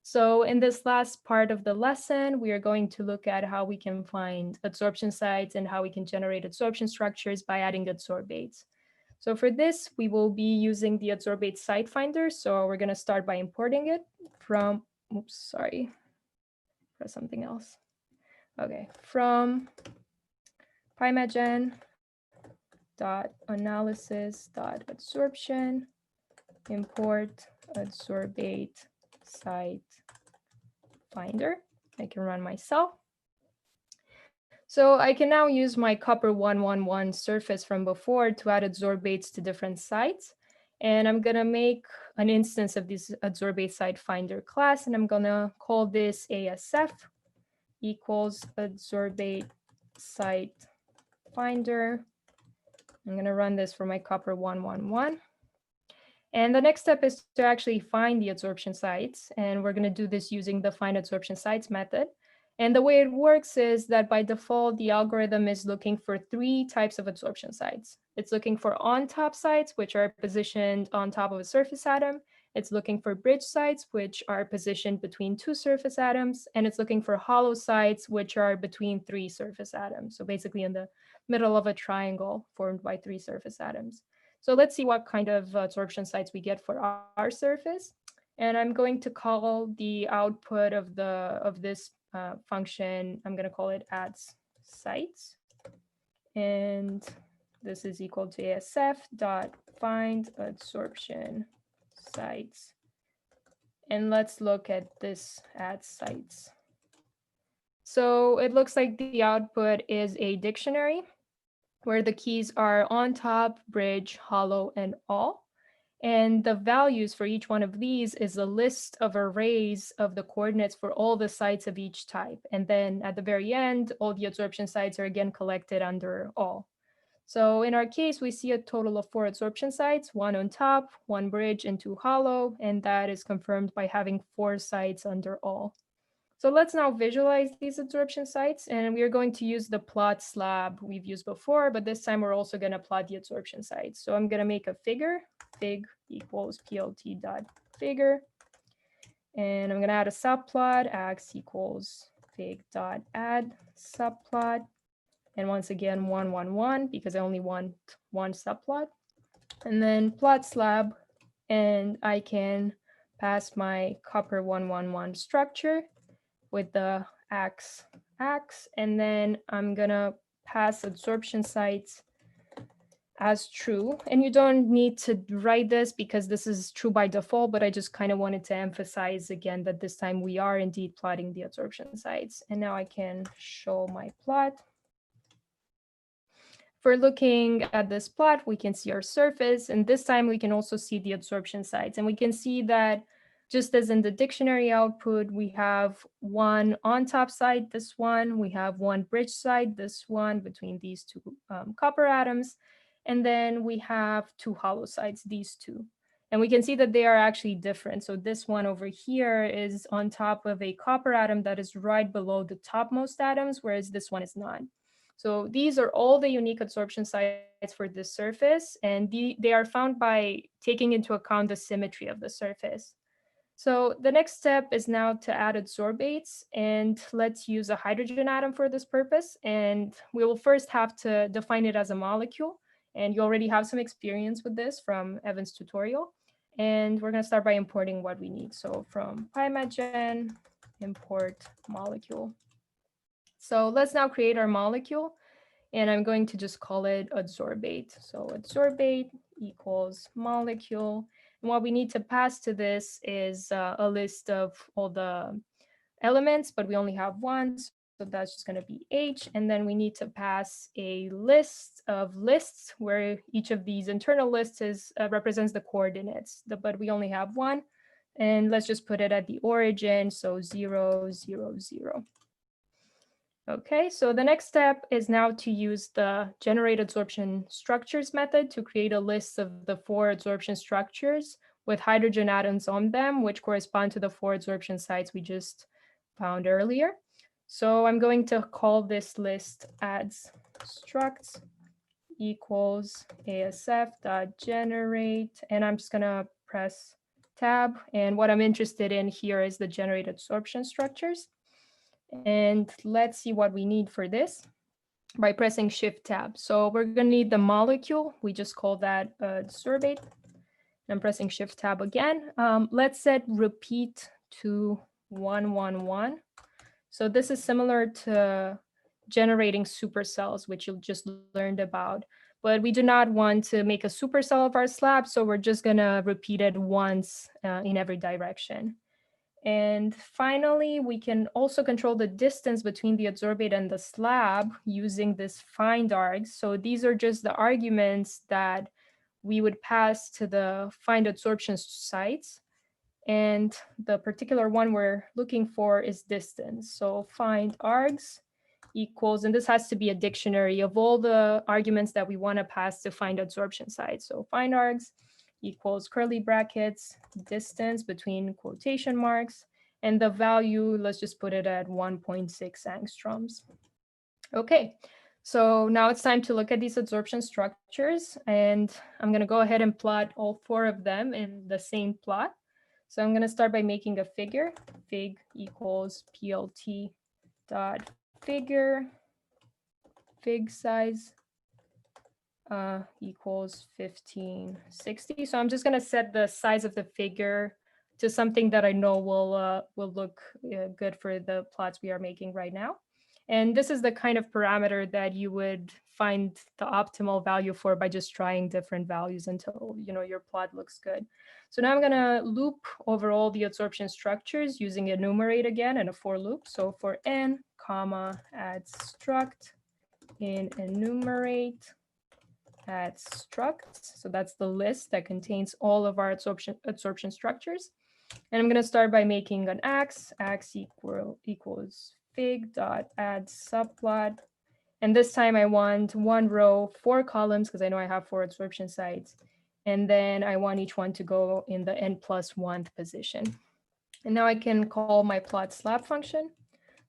So in this last part of the lesson, we are going to look at how we can find adsorption sites and how we can generate adsorption structures by adding adsorbates. So for this, we will be using the adsorbate site finder. So we're going to start by importing it from, oops, sorry, press something else. Okay, from pymagen.analysis.adsorption, import adsorbate site finder. I can run myself. So I can now use my copper 111 surface from before to add adsorbates to different sites. And I'm going to make an instance of this adsorbate site finder class, and I'm going to call this ASF equals adsorbate site finder. I'm going to run this for my copper 111. And the next step is to actually find the adsorption sites. And we're going to do this using the find adsorption sites method. And the way it works is that by default, the algorithm is looking for 3 types of adsorption sites. It's looking for on-top sites, which are positioned on top of a surface atom. It's looking for bridge sites, which are positioned between 2 surface atoms. And it's looking for hollow sites, which are between 3 surface atoms. So basically in the middle of a triangle formed by 3 surface atoms. So let's see what kind of adsorption sites we get for our surface. And I'm going to call the output of this function, I'm going to call it adds sites. And this is equal to asf.find adsorption sites. And let's look at this add sites. So it looks like the output is a dictionary where the keys are on top, bridge, hollow, and all. And the values for each one of these is a list of arrays of the coordinates for all the sites of each type. And then at the very end, all the adsorption sites are again collected under all. So in our case, we see a total of 4 adsorption sites, 1 on top, 1 bridge, and 2 hollow. And that is confirmed by having 4 sites under all. So let's now visualize these adsorption sites, and we are going to use the plot slab we've used before, but this time we're also going to plot the adsorption sites. So I'm going to make a figure, fig equals plt.figure, and I'm going to add a subplot, x equals fig.add subplot, and once again 1, 1, 1, because I only want 1 subplot, and then plot slab, and I can pass my copper 111 structure with the x, and then I'm gonna pass adsorption sites as true. And you don't need to write this because this is true by default, but I just kind of wanted to emphasize again that this time we are indeed plotting the adsorption sites. And now I can show my plot. For looking at this plot, we can see our surface, and this time we can also see the adsorption sites. And we can see that just as in the dictionary output, we have 1 on top site, this one, we have 1 bridge site, this one, between these 2 copper atoms, and then we have 2 hollow sites, these 2. And we can see that they are actually different. So this one over here is on top of a copper atom that is right below the topmost atoms, whereas this one is not. So these are all the unique adsorption sites for this surface, and they are found by taking into account the symmetry of the surface. So the next step is now to add adsorbates, and let's use a hydrogen atom for this purpose. And we will first have to define it as a molecule, and you already have some experience with this from Evan's tutorial. And we're going to start by importing what we need. So from pymagen, import molecule. So let's now create our molecule, and I'm going to just call it adsorbate. So adsorbate equals molecule. And what we need to pass to this is a list of all the elements, but we only have one. So that's just going to be H. And then we need to pass a list of lists where each of these internal lists represents the coordinates, but we only have one. And let's just put it at the origin. So 0, 0, 0. Okay, so the next step is now to use the generate adsorption structures method to create a list of the 4 adsorption structures with hydrogen atoms on them, which correspond to the 4 adsorption sites we just found earlier. So I'm going to call this list adds structs equals asf.generate, and I'm just gonna press tab. And what I'm interested in here is the generate adsorption structures. And let's see what we need for this by pressing Shift Tab. So we're going to need the molecule. We just call that adsorbate. I'm pressing Shift Tab again. Let's set repeat to 111. So this is similar to generating supercells, which you just learned about. But we do not want to make a supercell of our slab, so we're just going to repeat it once in every direction. And finally, we can also control the distance between the adsorbate and the slab using this find args. So these are just the arguments that we would pass to the find adsorption sites. And the particular one we're looking for is distance. So find args equals, and this has to be a dictionary of all the arguments that we want to pass to find adsorption sites. So find args equals curly brackets, distance between quotation marks, and the value, let's just put it at 1.6 angstroms. Okay, so now it's time to look at these adsorption structures, and I'm going to go ahead and plot all 4 of them in the same plot. So I'm going to start by making a figure. Fig equals plt dot figure, fig size equals 1560. So I'm just going to set the size of the figure to something that I know will look good for the plots we are making right now. And this is the kind of parameter that you would find the optimal value for by just trying different values until your plot looks good. So now I'm going to loop over all the adsorption structures using enumerate again and a for loop. So for n, comma, add struct in enumerate add structs. So that's the list that contains all of our adsorption structures. And I'm going to start by making an ax equals fig dot add subplot. And this time I want 1 row, 4 columns, because I know I have 4 adsorption sites. And then I want each one to go in the n+1th position. And now I can call my plot slab function.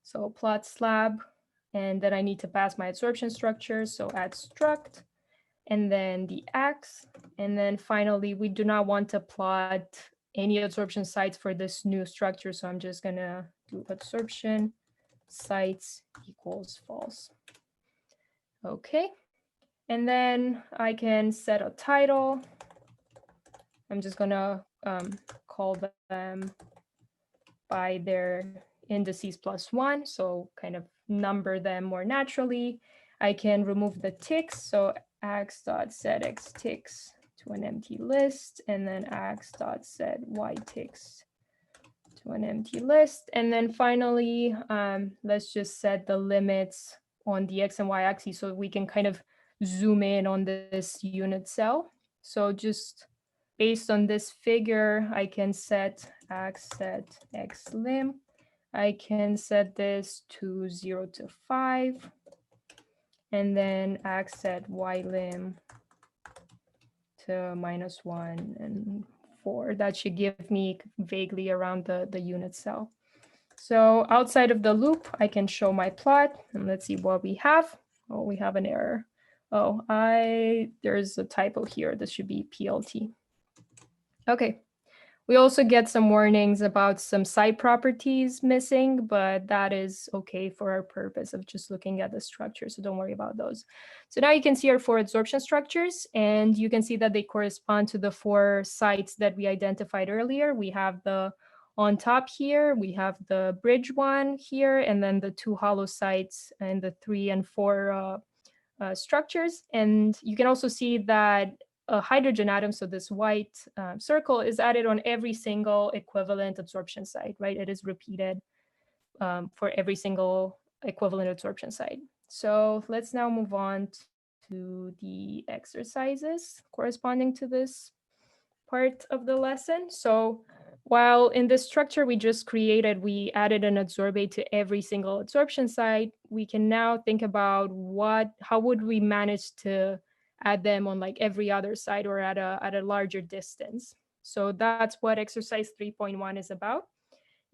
So plot slab, and then I need to pass my adsorption structures. So add struct, and then the ax. And then finally, we do not want to plot any adsorption sites for this new structure. So I'm just going to do adsorption sites equals false. Okay. And then I can set a title. I'm just going to call them by their indices +1. So kind of number them more naturally. I can remove the ticks. So ax.set x ticks to an empty list, and then ax.set y ticks to an empty list. And then finally, let's just set the limits on the x and y axes so we can kind of zoom in on this unit cell. So just based on this figure, I can set ax set x lim. I can set this to 0 to 5. And then ax set y lim to -1 and 4. That should give me vaguely around the unit cell. So outside of the loop, I can show my plot, and let's see what we have. Oh, we have an error. Oh, there's a typo here. This should be PLT. Okay. We also get some warnings about some site properties missing, but that is okay for our purpose of just looking at the structure, so don't worry about those. So now you can see our 4 adsorption structures, and you can see that they correspond to the 4 sites that we identified earlier. We have the on top here, we have the bridge one here, and then the 2 hollow sites and the 3 and 4 structures. And you can also see that a hydrogen atom, so this white circle, is added on every single equivalent absorption site, right? It is repeated for every single equivalent absorption site. So let's now move on to the exercises corresponding to this part of the lesson. So while in this structure we just created, we added an adsorbate to every single adsorption site, we can now think about how would we manage to add them on like every other site or at a larger distance. So that's what exercise 3.1 is about.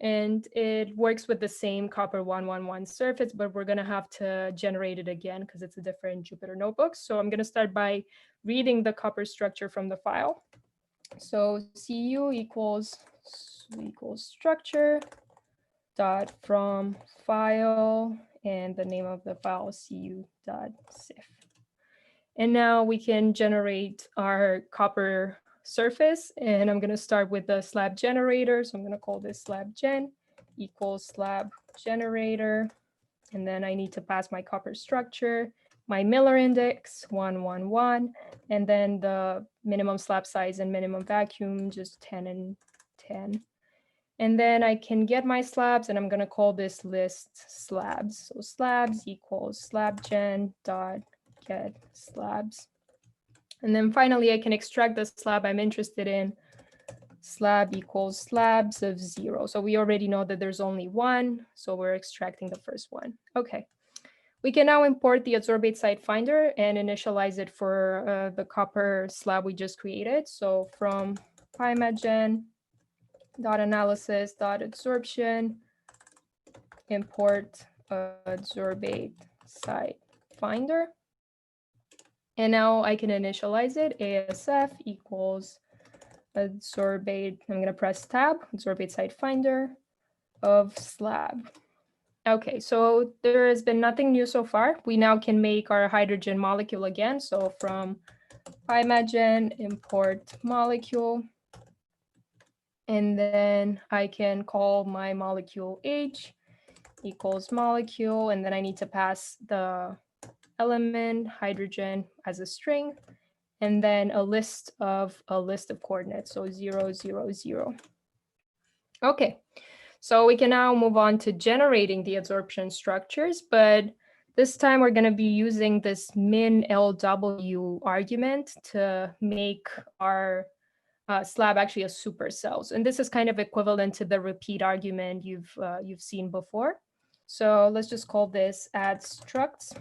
And it works with the same copper 111 surface, but we're going to have to generate it again because it's a different Jupyter notebook. So I'm going to start by reading the copper structure from the file. So Cu equals structure dot from file, and the name of the file is cu.sif. And now we can generate our copper surface, and I'm going to start with the slab generator. So I'm going to call this slab gen equals slab generator, and then I need to pass my copper structure, my Miller index 111, and then the minimum slab size and minimum vacuum, just 10 and 10. And then I can get my slabs, and I'm going to call this list slabs. So slabs equals slab gen dot get slabs. And then finally, I can extract the slab I'm interested in. Slab equals slabs of 0. So we already know that there's only one, so we're extracting the first one. Okay. We can now import the adsorbate site finder and initialize it for the copper slab we just created. So from pymagen.analysis.adsorption, import adsorbate site finder. And now I can initialize it. ASF equals adsorbate. I'm going to press tab, adsorbate site finder of slab. Okay, so there has been nothing new so far. We now can make our hydrogen molecule again. So from pymagen import molecule, and then I can call my molecule H equals molecule, and then I need to pass the element hydrogen as a string, and then a list of coordinates, so 0, 0, 0. Okay, so we can now move on to generating the adsorption structures, but this time we're going to be using this min LW argument to make our slab actually a supercell. And this is kind of equivalent to the repeat argument you've seen before. So let's just call this adstructs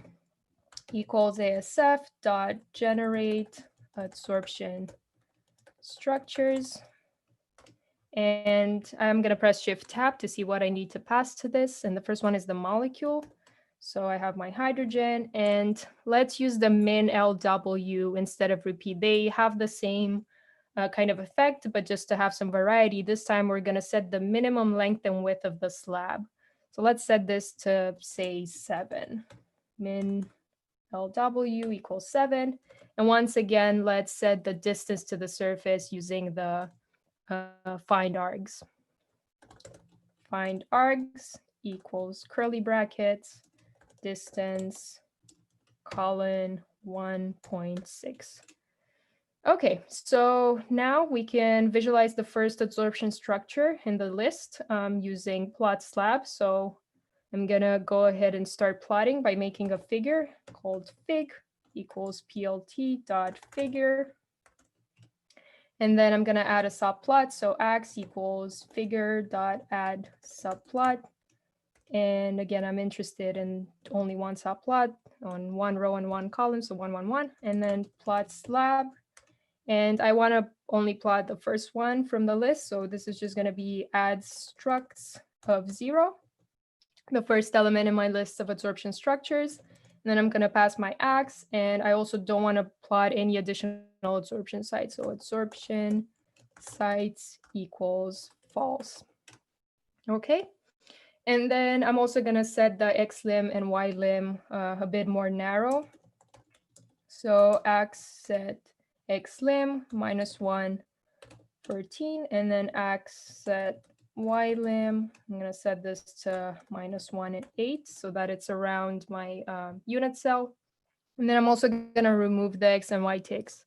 equals ASF dot generate adsorption structures. And I'm going to press Shift Tab to see what I need to pass to this. And the first one is the molecule. So I have my hydrogen, and let's use the min LW instead of repeat. They have the same kind of effect, but just to have some variety, this time we're going to set the minimum length and width of the slab. So let's set this to say 7. Min LW equals 7. And once again, let's set the distance to the surface using the find args. Find args equals curly brackets, distance, colon 1.6. Okay, so now we can visualize the first adsorption structure in the list using plot slab. So I'm gonna go ahead and start plotting by making a figure called fig equals plt.figure. And then I'm going to add a subplot. So x equals figure.add subplot. And again, I'm interested in only one subplot on one row and one column, so 1, 1, 1. And then plot slab. And I want to only plot the first one from the list. So this is just going to be add structs of 0, the first element in my list of adsorption structures. And then I'm going to pass my x, and I also don't want to plot any additional adsorption sites. So adsorption sites equals false. Okay. And then I'm also going to set the x lim and y lim a bit more narrow. So x set x lim -1, 13, and then x set ylim. I'm going to set this to -1 and 8 so that it's around my unit cell. And then I'm also going to remove the x and y ticks.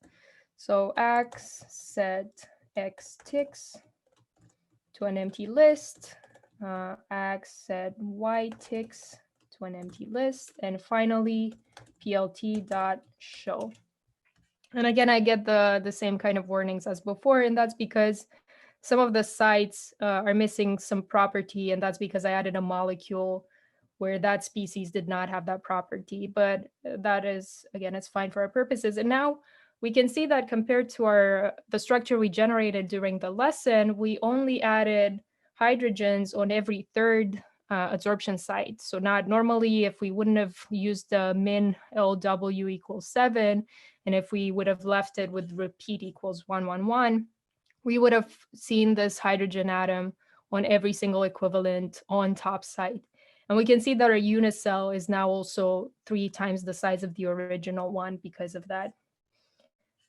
So x set x ticks to an empty list, x set y ticks to an empty list, and finally plt.show. And again, I get the same kind of warnings as before, and that's because some of the sites are missing some property, and that's because I added a molecule where that species did not have that property. But that is, again, it's fine for our purposes. And now we can see that compared to the structure we generated during the lesson, we only added hydrogens on every third adsorption site. So not normally, if we wouldn't have used the min LW equals 7, and if we would have left it with repeat equals 1, 1, 1, we would have seen this hydrogen atom on every single equivalent on top site. And we can see that our unit cell is now also 3 times the size of the original one because of that.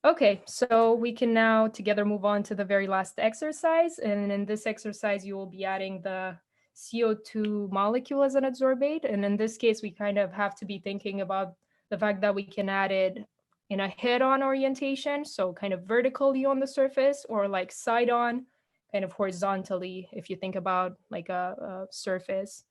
Okay, so we can now together move on to the very last exercise. And in this exercise, you will be adding the CO2 molecule as an adsorbate. And in this case, we kind of have to be thinking about the fact that we can add it in a head-on orientation, so kind of vertically on the surface, or like side-on, kind of horizontally, if you think about like a surface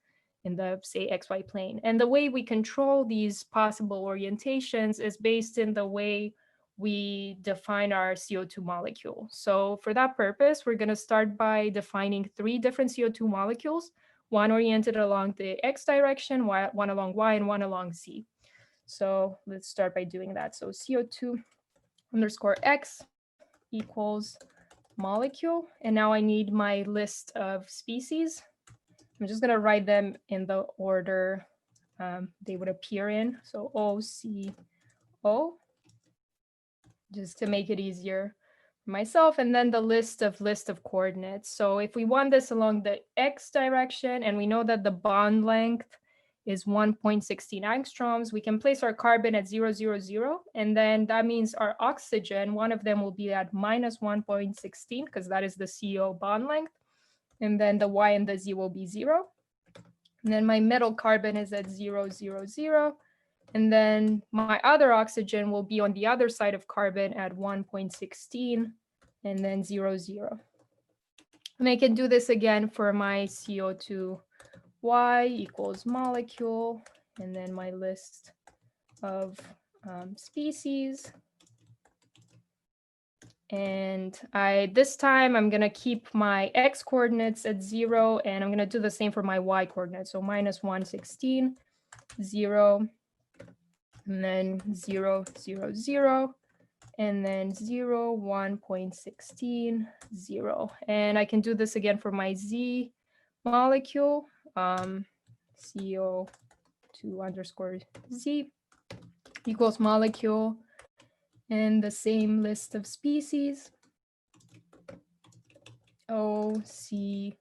in the, say, XY plane. And the way we control these possible orientations is based in the way we define our CO2 molecule. So for that purpose, we're going to start by defining 3 different CO2 molecules, one oriented along the X direction, one along Y, and one along Z. So let's start by doing that. So CO2 underscore X equals molecule. And now I need my list of species. I'm just going to write them in the order they would appear in. So O, C, O, just to make it easier for myself. And then the list of coordinates. So if we want this along the X direction, and we know that the bond length is 1.16 angstroms, we can place our carbon at 0, 0, 0. And then that means our oxygen, one of them will be at minus 1.16 because that is the CO bond length. And then the Y and the Z will be 0. And then my middle carbon is at 0, 0, 0. And then my other oxygen will be on the other side of carbon at 1.16 and then 0, 0. And I can do this again for my CO2. Y equals molecule, and then my list of species. And this time I'm going to keep my X coordinates at 0, and I'm going to do the same for my Y coordinates. So minus 116, 0, and then 0, 0, 0, and then 0, 1.16, 0. And I can do this again for my Z molecule. CO2 underscore Z equals molecule, and the same list of species, O, C,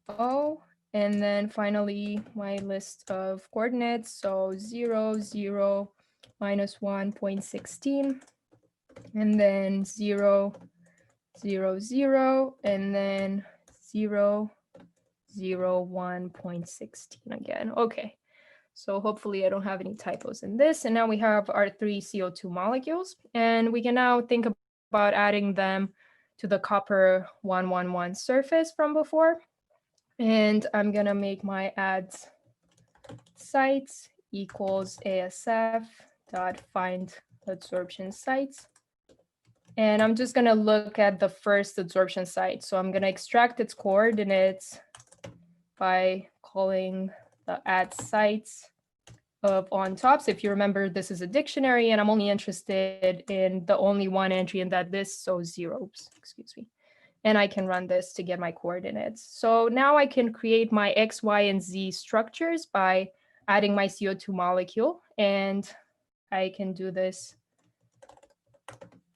O, and then finally my list of coordinates, so 0, 0, minus 1.16, and then 0, 0, 0, and then 0, 0, 1.16 again. Okay, so hopefully I don't have any typos in this. And now we have our 3 CO2 molecules, and we can now think about adding them to the copper 111 surface from before. And I'm gonna make my adds sites equals ASF dot find adsorption sites. And I'm just gonna look at the first adsorption site. So I'm gonna extract its coordinates by calling the add sites of on tops. If you remember, this is a dictionary, and I'm only interested in the only one entry in that list, so 0, excuse me. And I can run this to get my coordinates. So now I can create my X, Y, and Z structures by adding my CO2 molecule. And I can do this.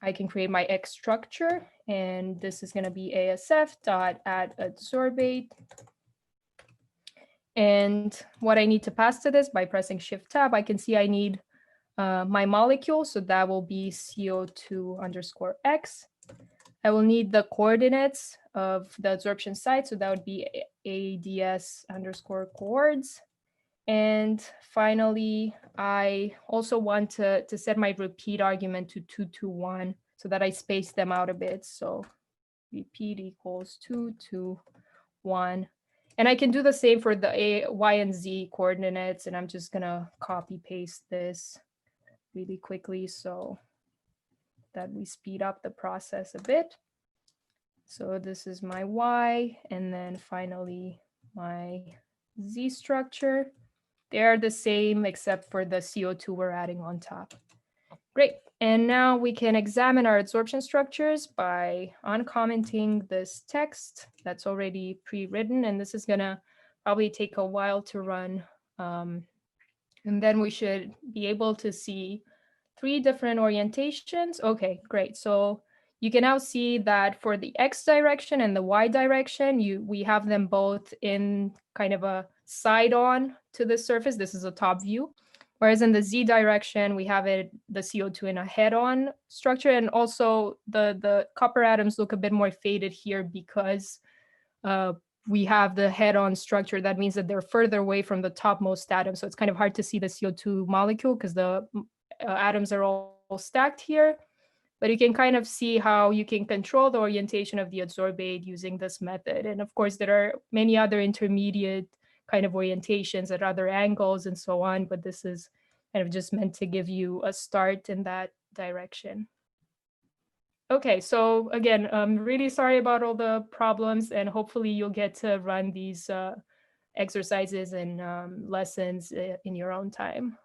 I can create my X structure, and this is going to be ASF.addAdsorbate. And what I need to pass to this by pressing Shift Tab, I can see I need my molecule. So that will be CO2 underscore X. I will need the coordinates of the adsorption site. So that would be ADS_coords. And finally, I also want to set my repeat argument to 2, 2, 1 so that I space them out a bit. So repeat equals 2, 2, 1. And I can do the same for the A, Y, and Z coordinates. And I'm just going to copy paste this really quickly so that we speed up the process a bit. So this is my Y, and then finally my Z structure. They're the same except for the CO2 we're adding on top. Great. And now we can examine our adsorption structures by uncommenting this text that's already pre-written. And this is going to probably take a while to run. And then we should be able to see 3 different orientations. Okay, great. So you can now see that for the X direction and the Y direction, we have them both in kind of a side-on to the surface. This is a top view. Whereas in the Z direction, we have the CO2 in a head-on structure. And also the copper atoms look a bit more faded here because we have the head-on structure. That means that they're further away from the topmost atom. So it's kind of hard to see the CO2 molecule because the atoms are all stacked here. But you can kind of see how you can control the orientation of the adsorbate using this method. And of course, there are many other intermediate kind of orientations at other angles and so on. But this is kind of just meant to give you a start in that direction. Okay, so again, I'm really sorry about all the problems, and hopefully you'll get to run these exercises and lessons in your own time.